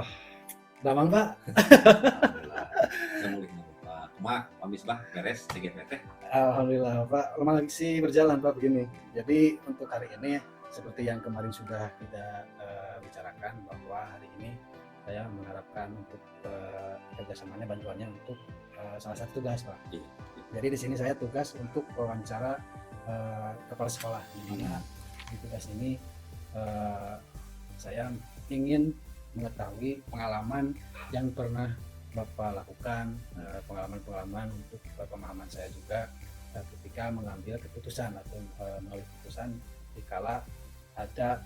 Oh, damang Pak. Alhamdulillah. Semulih Pak. Pak Misbah beres CGPT. Alhamdulillah Pak, masih berjalan Pak begini. Jadi untuk hari ini seperti yang kemarin sudah kita bicarakan bahwa hari ini saya mengharapkan untuk kerjasamanya bantuannya untuk salah satu tugas Pak. Iya. Jadi di sini saya tugas untuk wawancara kepala sekolah, di mana di tugas ini saya ingin mengetahui pengalaman yang pernah Bapak lakukan, pengalaman-pengalaman untuk pemahaman saya juga ketika mengambil keputusan atau mengambil keputusan dikala ada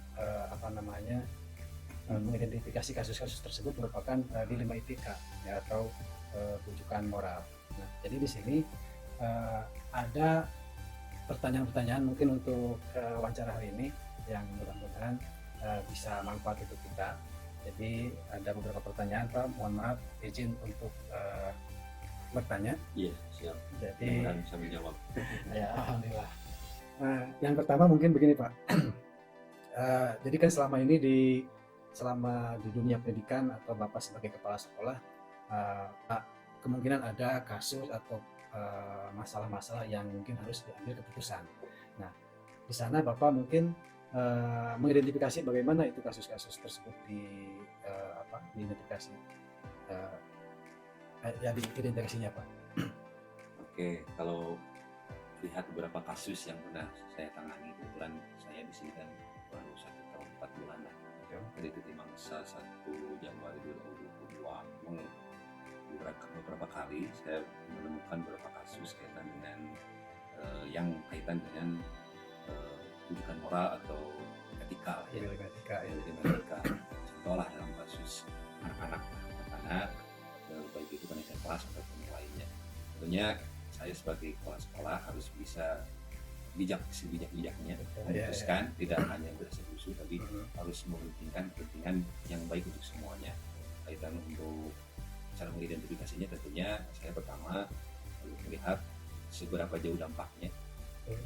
mengidentifikasi kasus-kasus tersebut merupakan dilema etika ya, atau rujukan moral. Nah, jadi di sini ada pertanyaan-pertanyaan mungkin untuk wawancara hari ini yang mudah-mudahan bisa manfaat untuk kita. Jadi ada beberapa pertanyaan Pak, mohon maaf izin untuk bertanya. Iya, siap. Jadi Mudah-mudahan bisa menjawab. ya, alhamdulillah. Nah, yang pertama mungkin begini Pak. Jadi kan selama di dunia pendidikan atau Bapak sebagai kepala sekolah, Pak, kemungkinan ada kasus atau masalah-masalah yang mungkin harus diambil keputusan. Nah, di sana Bapak mungkin mengidentifikasi bagaimana itu kasus-kasus tersebut diidentifikasi, diidentifikasinya Pak. Oke, kalau lihat beberapa kasus yang pernah saya tangani, kebetulan saya di sini kan kurang 1 tahun 4 bulan lah. Dari titik mangsa 1 Januari 2022 beberapa kali saya menemukan beberapa kasus kaitan dengan yang kaitan dengan rujukan moral atau etika ya. Etika. Contoh lah dalam kasus anak-anak baik itu kenaikan kelas ataupun yang lainnya. Tentunya saya sebagai kepala sekolah harus bisa sebijak-bijaknya memutuskan, tidak hanya berdasar tapi harus mementingkan kepentingan yang baik untuk semuanya. Kaitan untuk cara mengidentifikasinya, tentunya saya pertama melihat seberapa jauh dampaknya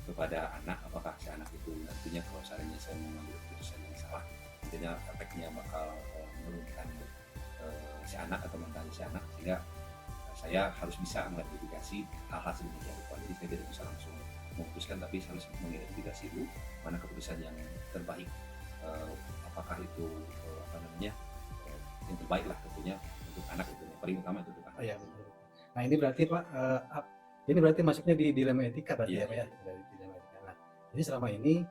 kepada anak. Apakah si anak itu nantinya kalau seandainya saya mengambil keputusan yang salah, nantinya efeknya bakal menurunkan si anak atau mentalnya si anak, sehingga saya harus bisa mengidentifikasi hal-hal sedemikian rupa. Jadi saya tidak bisa langsung memutuskan, tapi saya harus mengidentifikasi dulu mana keputusan yang terbaik. Apakah itu yang terbaik lah tentunya untuk anak, itu yang paling utama itu untuk anak. Oh, ya, betul. Nah ini berarti Pak, ini berarti masuknya di dilema etika berarti ya Pak ya. Dari dilema etika. Nah, jadi selama ini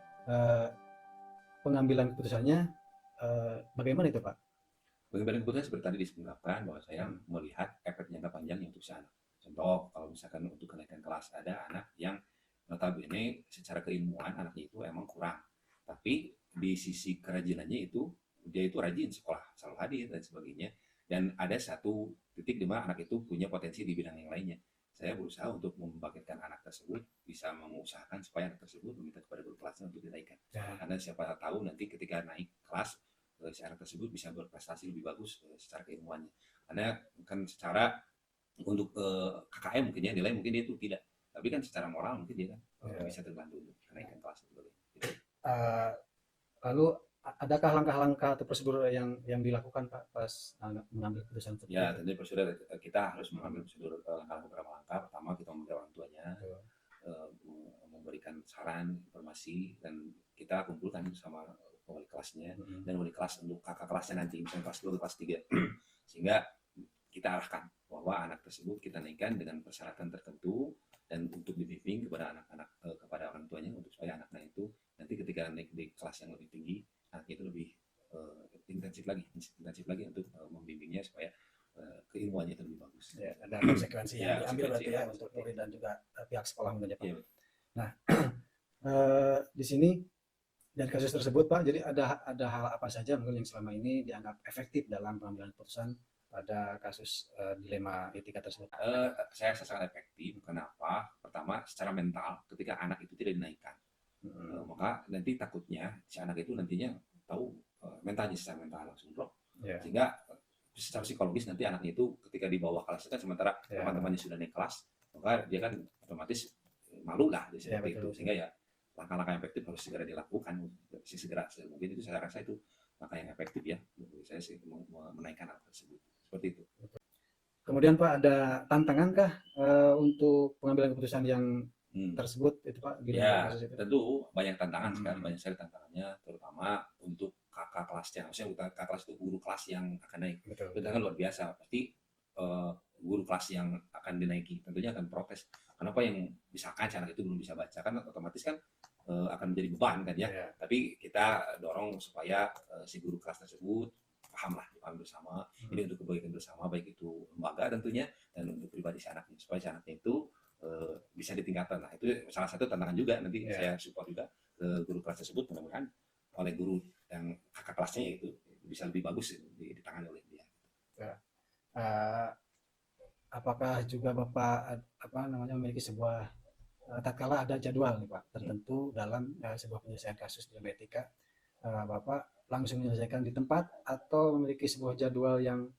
pengambilan keputusannya bagaimana itu Pak? Pengambilan keputusan seperti tadi disebutkan bahwa saya melihat efek jangka panjang untuk si anak. Contoh, kalau misalkan untuk kenaikan kelas, ada anak yang notabene secara keilmuan anaknya itu emang kurang, tapi di sisi kerajinannya itu dia itu rajin sekolah, selalu hadir dan sebagainya. Dan ada satu titik di mana anak itu punya potensi di bidang yang lainnya. Saya berusaha untuk membangkitkan anak tersebut, bisa mengusahakan supaya anak tersebut meminta kepada guru kelasnya untuk dinaikkan. Karena siapa tahu nanti ketika naik kelas, si anak tersebut bisa berprestasi lebih bagus secara keilmuannya. Karena kan secara untuk KKM mungkin ya, nilai mungkin dia itu tidak, tapi kan secara moral mungkin dia kan bisa terbantu untuk kenaikan kelas gitu. Lalu adakah langkah-langkah atau prosedur yang dilakukan Pak pas mengambil keputusan tersebut? Ya, tentunya prosedur kita harus mengambil prosedur beberapa langkah. Pertama, kita memanggil orang tuanya, memberikan saran, informasi, dan kita kumpulkan sama wali kelasnya dan wali kelas untuk kakak kelasnya nanti, misalnya kelas 2 kelas 3 sehingga kita arahkan bahwa anak tersebut kita naikkan dengan persyaratan tertentu, dan untuk dibimbing kepada anak-anak, kepada orang tuanya, untuk supaya anaknya itu nanti ketika naik di kelas yang lebih tinggi, anaknya itu lebih intensif lagi untuk membimbingnya supaya keilmuannya itu lebih bagus. Ya, ada konsekuensi yang diambil berarti ya untuk murid dan juga pihak sekolah mungkin ya Pak. Ya. Nah, di sini dari kasus tersebut Pak, jadi ada hal apa saja mungkin yang selama ini dianggap efektif dalam pengambilan keputusan pada kasus dilema etika tersebut? Saya rasa sangat efektif. Kenapa? Pertama, secara mental, ketika anak itu tidak dinaikkan, maka nanti takutnya si anak itu nantinya tahu mentalnya secara mental langsung drop, sehingga secara psikologis nanti anaknya itu ketika di bawah kelas kan, sementara teman-temannya sudah naik kelas, maka dia kan otomatis malu lah di seperti itu, sehingga ya langkah-langkah yang efektif harus segera dilakukan, segera mungkin itu saya rasa itu langkah yang efektif ya menurut saya sih menaikkan hal tersebut seperti itu. Kemudian Pak, ada tantangan kah untuk pengambilan keputusan yang tersebut itu Pak? Ya, tentu banyak tantangan sekarang, Hmm. banyak sekali tantangannya, terutama untuk kakak kelasnya. Maksudnya bukan kakak kelas itu guru kelas yang akan naik. Betul. Itu kan luar biasa. Pasti guru kelas yang akan dinaiki tentunya akan protes. Kenapa yang misalkan anak itu belum bisa baca, kan otomatis kan akan menjadi beban kan ya. Yeah. Tapi kita dorong supaya si guru kelas tersebut pahamlah, dipahami bersama. Ini untuk kebaikan bersama, baik itu lembaga tentunya dan untuk pribadi si anaknya, supaya si anaknya itu bisa ditingkatkan. Nah, itu salah satu tantangan juga nanti saya support juga ke guru kelas tersebut, mudah-mudahan oleh guru yang kakak kelasnya itu bisa lebih bagus ditangani oleh dia. Apakah juga Bapak memiliki sebuah tatkala ada jadwal nih Pak tertentu dalam sebuah penyelesaian kasus dalam etika, Bapak langsung menyelesaikan di tempat atau memiliki sebuah jadwal yang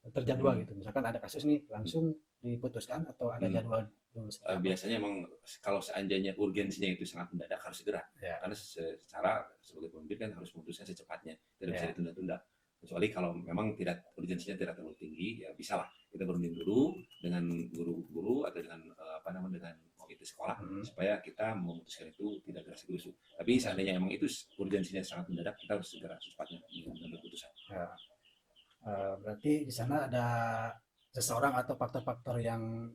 terjadwal gitu, misalkan ada kasus nih langsung diputuskan atau ada jadwal dulu? Biasanya emang kalau seandainya urgensinya itu sangat mendadak harus segera, karena secara sebagai pemimpin kan harus memutuskan secepatnya, tidak bisa ditunda-tunda. Kecuali kalau memang urgensinya tidak terlalu tinggi, ya bisa lah kita berunding dulu dengan guru-guru atau dengan dengan komite sekolah supaya kita memutuskan itu tidak gerasa-gerusu. Tapi seandainya memang itu urgensinya sangat mendadak, kita harus segera secepatnya mengambil keputusan. Berarti di sana ada seseorang atau faktor-faktor yang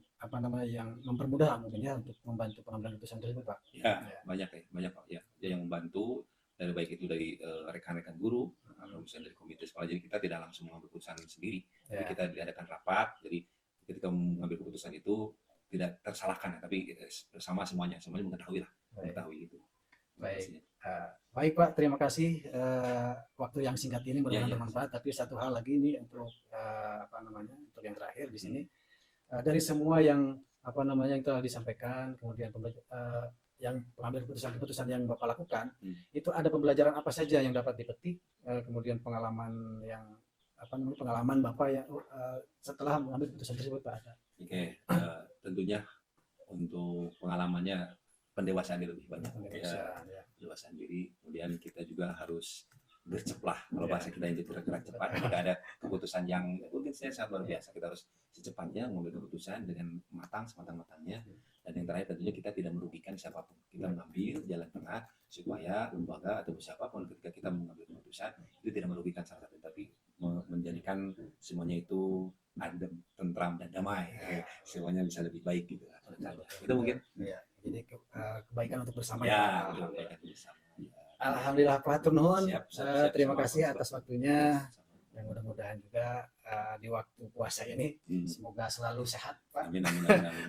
yang mempermudah mungkin ya untuk membantu pengambilan keputusan tersebut Pak? Ya, banyak Pak ya, yang membantu dari baik itu dari rekan-rekan guru atau misalnya dari komite sekolah. Jadi kita tidak langsung mengambil keputusan sendiri, jadi kita diadakan rapat. Jadi ketika mengambil keputusan itu tidak tersalahkan, tapi bersama semuanya mengetahui itu. Baik Pak, terima kasih waktu yang singkat ini mudah-mudahan bermanfaat. Tapi satu hal lagi ini untuk untuk yang terakhir di sini, dari semua yang yang telah disampaikan, kemudian yang pengambil keputusan yang Bapak lakukan, itu ada pembelajaran apa saja yang dapat dipetik, kemudian pengalaman yang pengalaman Bapak yang setelah mengambil keputusan tersebut Pak ada? Tentunya untuk pengalamannya pendewasaan lebih banyak, pendewasaan diri. Kemudian kita juga harus gercep lah, kalau bahasa kita itu gerak cepat. Jika ada keputusan yang mungkin saya sangat luar biasa, kita harus secepatnya mengambil keputusan dengan sematang-matangnya. Dan yang terakhir tentunya kita tidak merugikan siapapun. Kita mengambil jalan tengah supaya lembaga atau siapapun ketika kita mengambil keputusan itu tidak merugikan salah satu, tapi menjadikan semuanya itu adem, tentram dan damai. Semuanya bisa lebih baik gitu. Itu mungkin. Jadi kebaikan untuk bersama. Kebaikan bersama. Alhamdulillah Pak Turnuhun, terima kasih atas waktunya, dan mudah-mudahan juga di waktu puasa ini semoga selalu sehat Pak. Amin.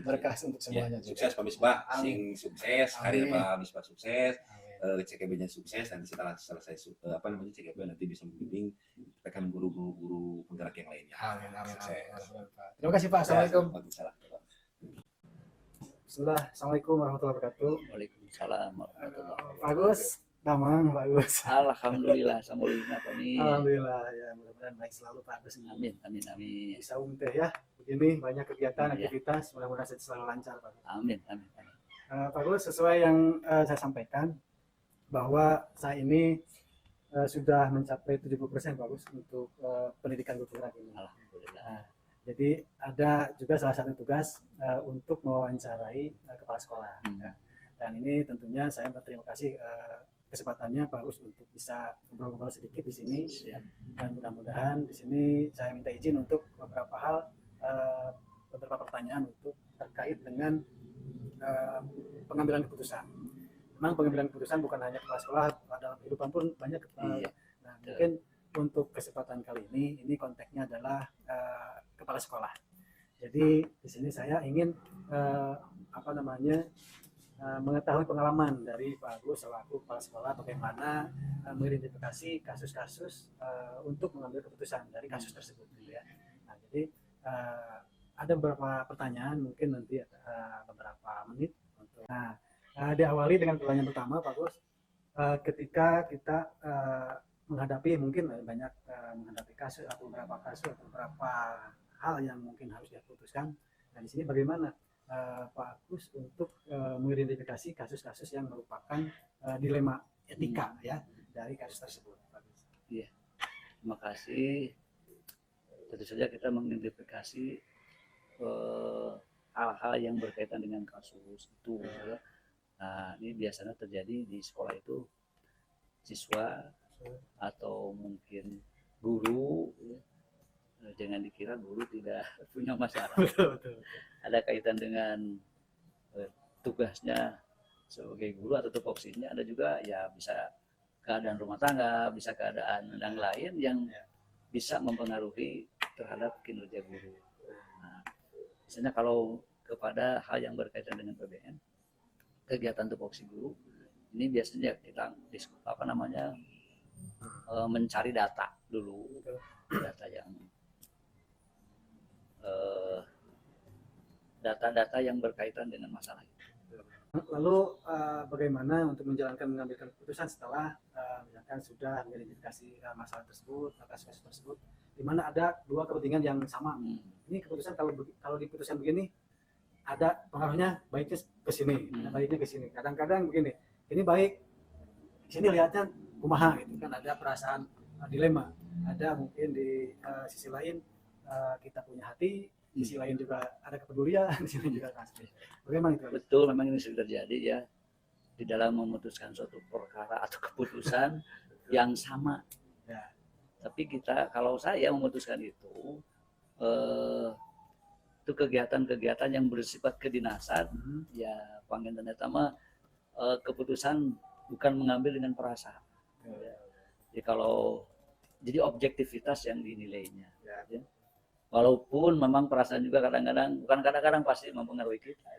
Berkah untuk semuanya. Sukses Pak Misbah, sukses, karir Pak Misbah sukses, CKB-nya sukses, nanti setelah selesai CKB nanti bisa membimbing rekan guru-guru penggerak yang lainnya. Amin. Terima kasih Pak. Assalamualaikum. Assalamualaikum warahmatullahi wabarakatuh. Waalaikumsalam warahmatullahi wabarakatuh. Bagus. Damang, bagus. Alhamdulillah, Alhamdulillah ya, mudah-mudahan baik selalu Pak Agus. Amin. Bisa teh ya, begini banyak kegiatan, aktivitas, mudah-mudahan selalu lancar Pak. Amin. Pak Agus, sesuai yang saya sampaikan bahwa saya ini sudah mencapai 70% Pak Agus untuk pendidikan guru penggerak ini. Alhamdulillah. Jadi ada juga salah satu tugas untuk mewawancarai kepala sekolah. Dan ini tentunya saya berterima kasih kesempatannya Pak Agus untuk bisa ngobrol-ngobrol sedikit di sini, dan mudah-mudahan di sini saya minta izin untuk beberapa hal, beberapa pertanyaan untuk terkait dengan pengambilan keputusan. Memang pengambilan keputusan bukan hanya kepala sekolah, dalam kehidupan pun banyak. Nah, mungkin untuk kesempatan kali ini konteksnya adalah kepala sekolah. Jadi di sini saya ingin mengetahui pengalaman dari Pak Agus selaku kepala sekolah bagaimana mengidentifikasi kasus-kasus untuk mengambil keputusan dari kasus tersebut, gitu ya. Nah, jadi ada beberapa pertanyaan, mungkin nanti beberapa menit untuk. Nah, diawali dengan pertanyaan pertama Pak Agus, ketika kita menghadapi mungkin banyak menghadapi kasus atau beberapa kasus atau beberapa hal yang mungkin harus diputuskan. Nah, di sini bagaimana Pak Agus untuk mengidentifikasi kasus-kasus yang merupakan dilema etika ya, dari kasus tersebut. Terima kasih. Tentu saja kita mengidentifikasi hal-hal yang berkaitan dengan kasus itu. Ya. Nah, ini biasanya terjadi di sekolah itu siswa atau mungkin guru. Ya. Jangan dikira guru tidak punya masalah. Betul. Ada kaitan dengan tugasnya sebagai guru atau tupoksinya. Ada juga ya bisa keadaan rumah tangga, bisa keadaan yang lain yang bisa mempengaruhi terhadap kinerja guru. Nah, misalnya kalau kepada hal yang berkaitan dengan PBN, kegiatan tupoksi guru, ini biasanya kita mencari data dulu, data yang data-data yang berkaitan dengan masalah itu. Lalu bagaimana untuk mengambilkan keputusan setelah misalkan sudah mengidentifikasi masalah tersebut, kasus tersebut, di mana ada dua kepentingan yang sama. Ini keputusan kalau diputuskan begini, ada pengaruhnya baiknya ke sini, baiknya ke sini. Kadang-kadang begini, ini baik, sini lihatnya kumaha gitu kan, ada perasaan dilema. Ada mungkin di sisi lain kita punya hati, di sisi lain juga ada kepedulian, di sini juga kasih. Bagaimana itu? Betul, memang ini sudah terjadi ya di dalam memutuskan suatu perkara atau keputusan yang sama. Ya. Tapi kalau saya memutuskan itu kegiatan-kegiatan yang bersifat kedinasan, ya panggil ternyata keputusan bukan mengambil dengan perasaan. Ya. Jadi objektivitas yang dinilainya. Ya. Walaupun memang perasaan juga kadang-kadang pasti mempengaruhi kita.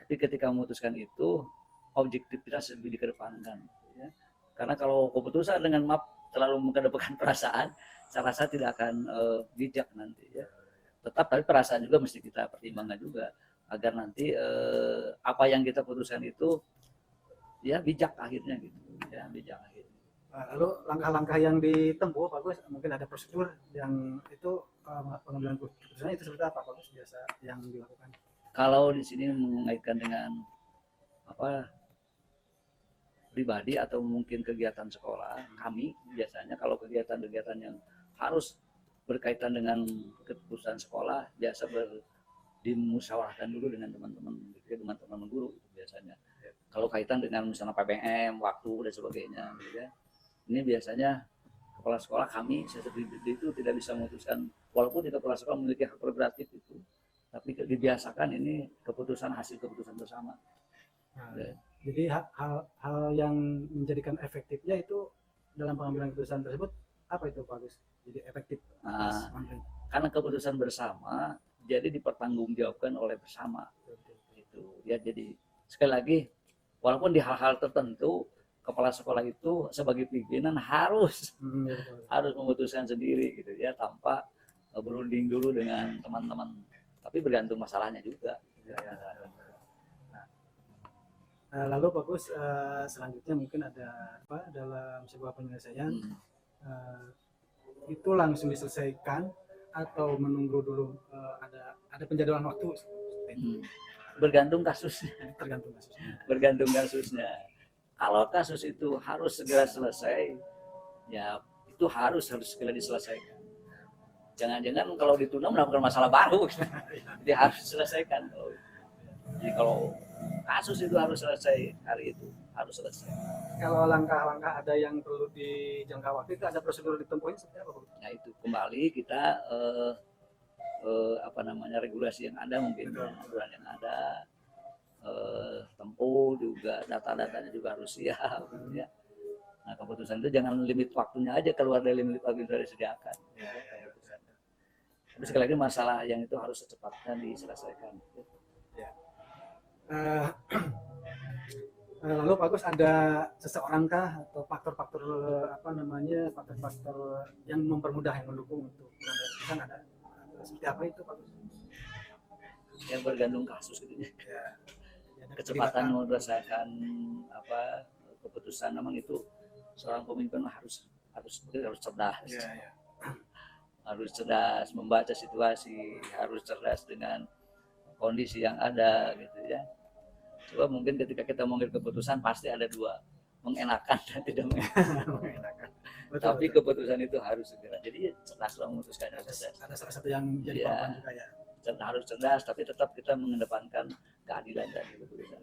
Tapi ketika memutuskan itu, objektivitas lebih dikedepankan. Ya. Karena kalau keputusan dengan terlalu mengedepankan perasaan, saya rasa tidak akan bijak nanti. Ya. Tapi perasaan juga mesti kita pertimbangkan juga agar nanti apa yang kita putuskan itu ya bijak akhirnya gitu. Ya, bijak akhirnya. Lalu langkah-langkah yang ditempuh, Pak Gus, mungkin ada prosedur yang itu pengambilan keputusannya itu seperti apa, Pak Gus, biasa yang dilakukan? Kalau di sini mengaitkan dengan pribadi atau mungkin kegiatan sekolah, kami biasanya kalau kegiatan-kegiatan yang harus berkaitan dengan keputusan sekolah biasa dimusyawarahkan dulu dengan teman-teman guru itu biasanya. Kalau kaitan dengan misalnya PBM, waktu dan sebagainya, ya. Ini biasanya kepala sekolah kami seperti itu tidak bisa memutuskan, walaupun kepala sekolah memiliki hak prerogatif itu, tapi dibiasakan ini hasil keputusan bersama. Nah, ya. Jadi hal yang menjadikan efektifnya itu dalam pengambilan keputusan tersebut apa itu, Pak Gus? Jadi efektif. Karena keputusan bersama, jadi dipertanggungjawabkan oleh bersama. Itu ya, jadi sekali lagi, walaupun di hal-hal tertentu kepala sekolah itu sebagai pimpinan harus memutuskan sendiri gitu ya, tanpa berunding dulu dengan teman-teman. Tapi bergantung masalahnya juga. Lalu Pak Gus, selanjutnya mungkin ada dalam sebuah penyelesaian itu langsung diselesaikan atau menunggu dulu ada penjadwalan waktu? Bergantung kasusnya. Bergantung kasusnya. Kalau kasus itu harus segera selesai, ya itu harus segera diselesaikan. Jangan-jangan kalau ditunda mendapatkan masalah baru, jadi harus diselesaikan. Jadi kalau kasus itu harus selesai hari itu, harus selesai. Kalau langkah-langkah ada yang perlu dijangka waktu itu ada prosedur ditempuhnya seperti apa, Bu? Nah itu kembali kita regulasi yang ada mungkin aturan yang ada. Tempuh juga, data-datanya juga harus siap ya. Nah keputusan itu jangan limit waktunya aja, keluar dari limit waktu yang sudah disediakan ya. Tapi sekali lagi masalah yang itu harus secepatnya diselesaikan ya. Lalu Pak Gus, ada seseorangkah atau faktor-faktor faktor-faktor yang mempermudah, yang mendukung untuk keputusan, ada seperti apa itu, Pak Gus? Yang bergantung kasus gitu ya. Kecepatan berdasarkan keputusan, memang itu seorang pemimpin harus cerdas. Ya. Harus cerdas membaca situasi, harus cerdas dengan kondisi yang ada gitu ya. Coba mungkin ketika kita mengambil keputusan pasti ada dua, mengenakan dan tidak mengenakan. Mengenakan. Betul, Tapi betul. keputusan itu harus segera. Jadi cerdaslah memutuskannya. Ada salah satu yang jadi Iya. korban juga ya. Harus cerdas, tapi tetap kita mengedepankan keadilan dan keputusan.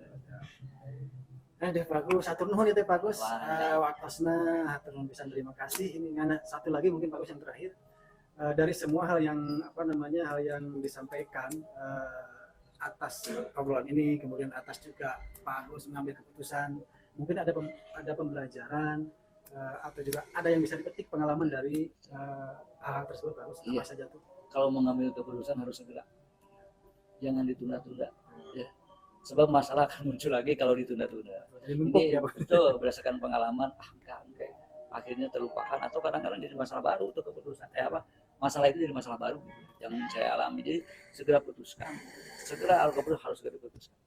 Deh bagus, satu nuhun itu bagus. Wah. Waktosna hatur nuhun pisan, terima kasih. Ini ngana satu lagi mungkin bagus yang terakhir. Dari semua hal yang hal yang disampaikan atas obrolan ini, kemudian atas juga Pak Agus mengambil keputusan, mungkin ada pembelajaran atau juga ada yang bisa dipetik pengalaman dari hal tersebut, Pak Agus. Apa Iya. saja tuh? Kalau mengambil keputusan harus segera, jangan ditunda-tunda. Ya. Sebab masalah akan muncul lagi kalau ditunda-tunda. Jadi numpuk Ini ya, Pak. itu berdasarkan pengalaman, enggak, akhirnya terlupakan atau kadang-kadang jadi masalah baru tuh keputusan. Masalah itu jadi masalah baru yang saya alami. Jadi segera putuskan, segera keputusan harus segera diputuskan.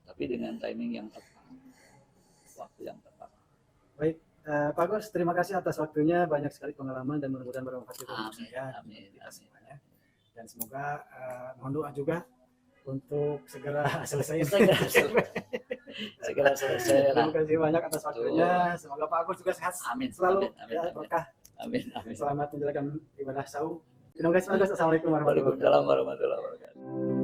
Tapi dengan timing yang tepat, waktu yang tepat. Baik, Pak Agus, terima kasih atas waktunya. Banyak sekali pengalaman dan mudah-mudahan bermanfaat juga untuk saya, Amin. kita semuanya. Dan semoga mohon doa juga untuk segera selesai. Segera selesai. Terima kasih banyak atas waktunya. Semoga Pak Agus juga sehat Amin. selalu. Amin. Ya, berkah. Amin. Selamat menjalankan ibadah saum. Terima kasih Pak Agus. Assalamualaikum warahmatullahi wabarakatuh. Waalaikumsalam warahmatullahi wabarakatuh.